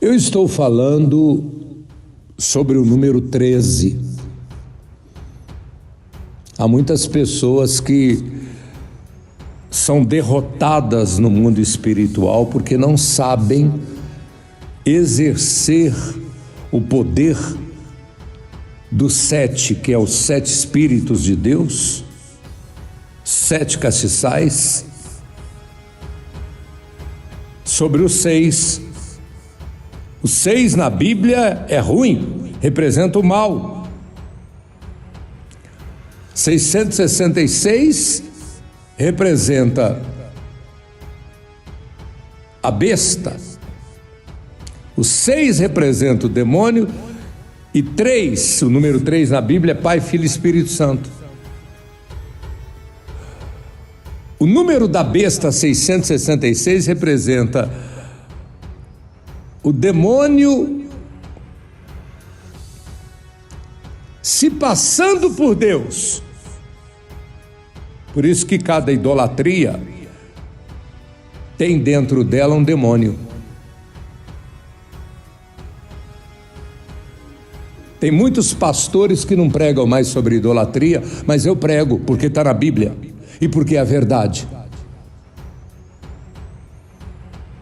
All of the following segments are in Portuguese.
Eu estou falando sobre o número 13. Há muitas pessoas que são derrotadas no mundo espiritual porque não sabem exercer o poder do 7, que é os 7 Espíritos de Deus, 7 castiçais, sobre o 6. O 6 na Bíblia é ruim, representa o mal. 666 representa a besta. O 6 representa o demônio. E 3, o número 3 na Bíblia é Pai, Filho e Espírito Santo. O número da besta 666 representa o demônio se passando por Deus. Por isso que cada idolatria tem dentro dela um demônio. Tem muitos pastores que não pregam mais sobre idolatria, mas eu prego porque está na Bíblia e porque é a verdade.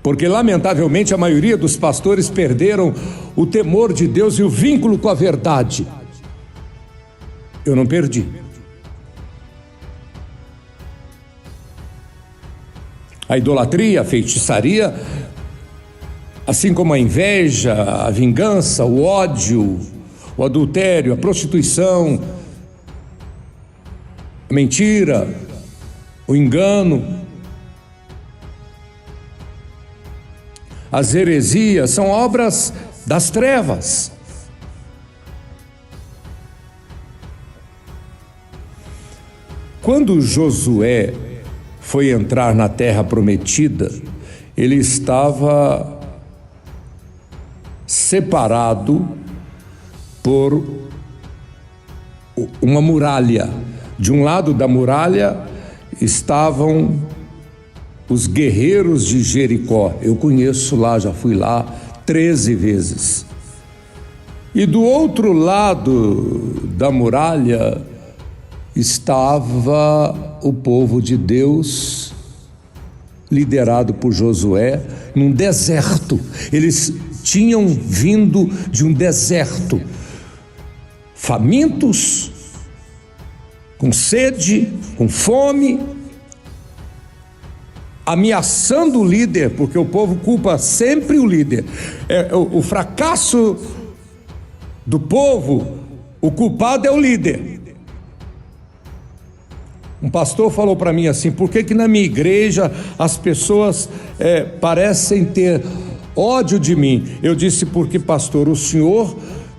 Porque lamentavelmente a maioria dos pastores perderam o temor de Deus e o vínculo com a verdade. Eu não perdi. A idolatria, a feitiçaria, assim como a inveja, a vingança, o ódio, o adultério, a prostituição, a mentira, o engano, as heresias são obras das trevas. Quando Josué foi entrar na terra prometida, ele estava separado por uma muralha. De um lado da muralha estavam os guerreiros de Jericó. Eu conheço lá, já fui lá 13 vezes. E do outro lado da muralha estava o povo de Deus, liderado por Josué, num deserto. Eles tinham vindo de um deserto, famintos, com sede, com fome, ameaçando o líder, porque o povo culpa sempre o líder. O fracasso do povo, o culpado é o líder. Um pastor falou para mim assim: por que na minha igreja as pessoas parecem ter ódio de mim? Eu disse: porque, pastor, o senhor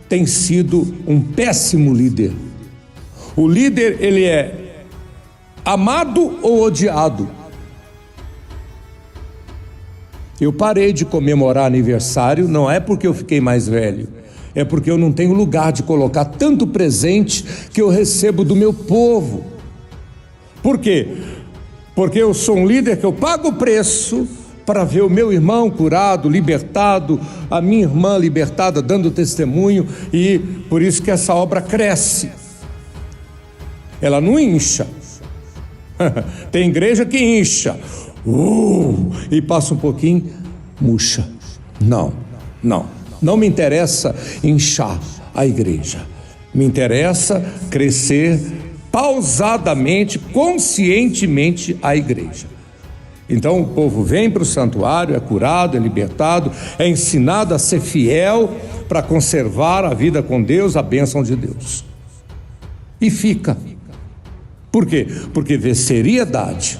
tem sido um péssimo líder. O líder, ele é amado ou odiado? Eu parei de comemorar aniversário, não é porque eu fiquei mais velho, é porque eu não tenho lugar de colocar tanto presente que eu recebo do meu povo. Por quê? Porque eu sou um líder que eu pago o preço para ver o meu irmão curado, libertado, a minha irmã libertada, dando testemunho, e por isso que essa obra cresce. Ela não incha. Tem igreja que incha, e passa um pouquinho, murcha. Não me interessa inchar a igreja. Me interessa crescer pausadamente, conscientemente a igreja. Então o povo vem para o santuário, é curado, é libertado, é ensinado a ser fiel para conservar a vida com Deus, a bênção de Deus. E fica. Por quê? Porque vê seriedade,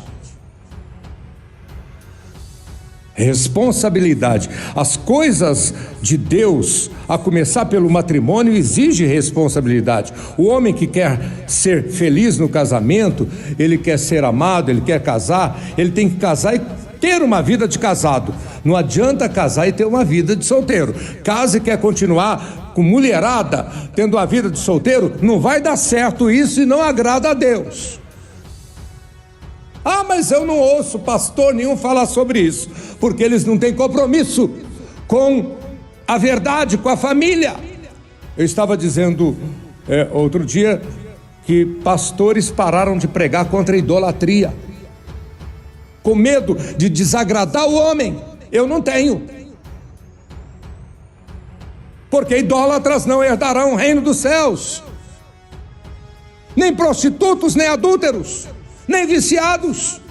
responsabilidade. As coisas de Deus, a começar pelo matrimônio, exige responsabilidade. O homem que quer ser feliz no casamento, ele quer ser amado, ele quer casar, ele tem que casar e ter uma vida de casado. Não adianta casar e ter uma vida de solteiro. Casa e quer continuar com mulherada, tendo uma vida de solteiro, não vai dar certo isso e não agrada a Deus. Ah, mas eu não ouço pastor nenhum falar sobre isso, porque eles não têm compromisso com a verdade com a família. Eu estava dizendo outro dia que pastores pararam de pregar contra a idolatria, com medo de desagradar o homem. Eu não tenho, porque idólatras não herdarão o reino dos céus, nem prostitutos, nem adúlteros, nem viciados.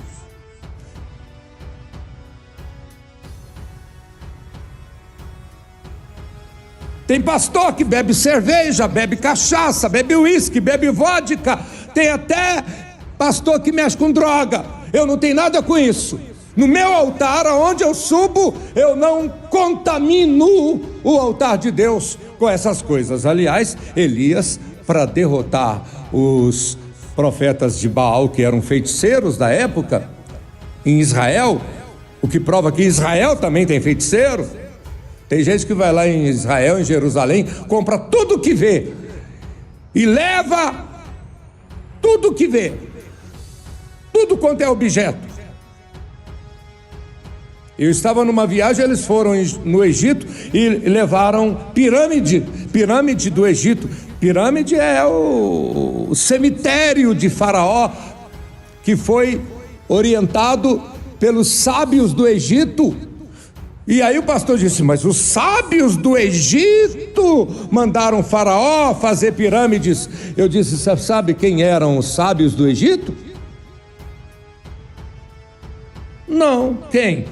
Tem pastor que bebe cerveja, bebe cachaça, bebe uísque, bebe vodka. Tem até pastor que mexe com droga. Eu não tenho nada com isso. No meu altar, aonde eu subo, eu não contamino o altar de Deus com essas coisas. Aliás, Elias, para derrotar os profetas de Baal, que eram feiticeiros da época, em Israel, o que prova que Israel também tem feiticeiro. Tem gente que vai lá em Israel, em Jerusalém, compra tudo que vê e leva tudo que vê, tudo quanto é objeto. Eu estava numa viagem, eles foram no Egito e levaram pirâmide do Egito. Pirâmide é o cemitério de Faraó, que foi orientado pelos sábios do Egito. E aí o pastor disse: mas os sábios do Egito mandaram Faraó fazer pirâmides. Eu disse: você sabe quem eram os sábios do Egito? Não, quem?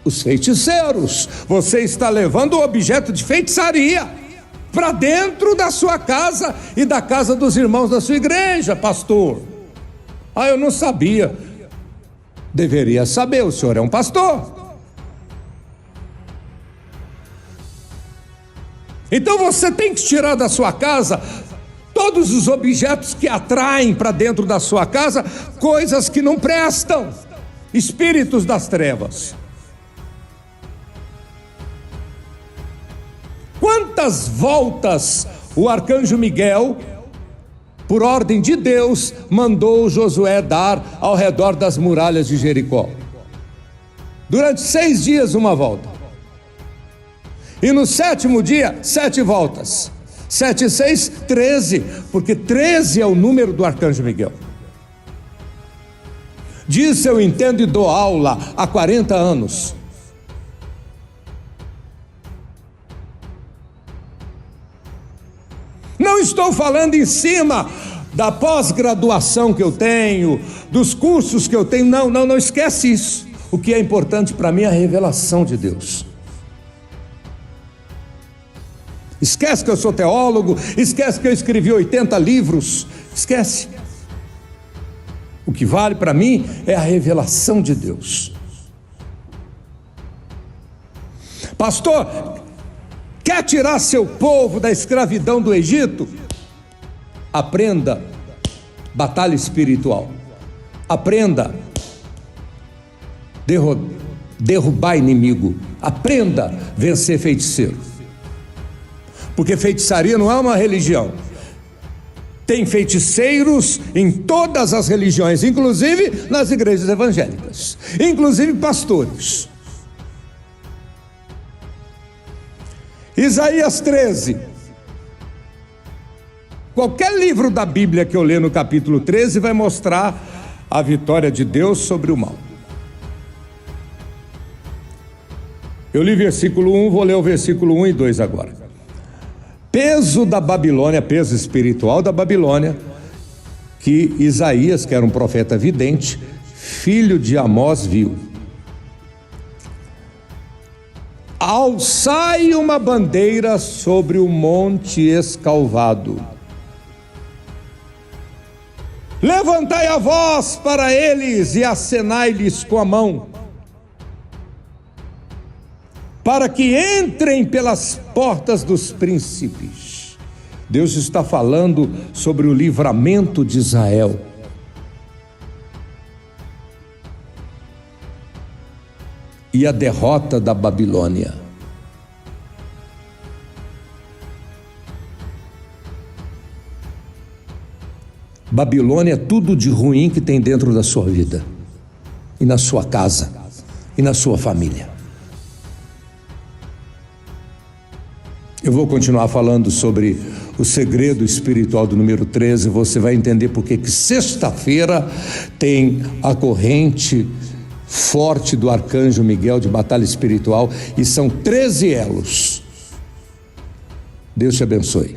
Os feiticeiros. Você está levando o objeto de feitiçaria para dentro da sua casa e da casa dos irmãos da sua igreja, pastor. Eu não sabia. Deveria saber, o senhor é um pastor. Então você tem que tirar da sua casa todos os objetos que atraem para dentro da sua casa coisas que não prestam, espíritos das trevas. Quantas voltas o arcanjo Miguel, por ordem de Deus, mandou Josué dar ao redor das muralhas de Jericó? Durante 6 dias, uma volta. E no 7º dia, 7 voltas. 7 e 6, 13, porque 13 é o número do arcanjo Miguel. Disso eu entendo e dou aula há 40 anos. Não estou falando em cima da pós-graduação que eu tenho, dos cursos que eu tenho. Não esquece isso. O que é importante para mim é a revelação de Deus. Esquece que eu sou teólogo, esquece que eu escrevi 80 livros, esquece. O que vale para mim é a revelação de Deus. Pastor, quer tirar seu povo da escravidão do Egito? Aprenda batalha espiritual. Aprenda derrubar inimigo. Aprenda vencer feiticeiro. Porque feitiçaria não é uma religião. Tem feiticeiros em todas as religiões, inclusive nas igrejas evangélicas, inclusive pastores. Isaías 13. Qualquer livro da Bíblia que eu ler no capítulo 13 vai mostrar a vitória de Deus sobre o mal. Eu li versículo 1, vou ler o versículo 1 e 2 agora. Peso da Babilônia, peso espiritual da Babilônia, que Isaías, que era um profeta vidente, filho de Amós, viu. Alçai uma bandeira sobre o monte escalvado. Levantai a voz para eles e acenai-lhes com a mão, para que entrem pelas portas dos príncipes. Deus está falando sobre o livramento de Israel. E a derrota da Babilônia. Babilônia é tudo de ruim que tem dentro da sua vida, e na sua casa, e na sua família. Eu vou continuar falando sobre o segredo espiritual do número 13. Você vai entender por que sexta-feira tem a corrente forte do Arcanjo Miguel de batalha espiritual e são 13 elos. Deus te abençoe.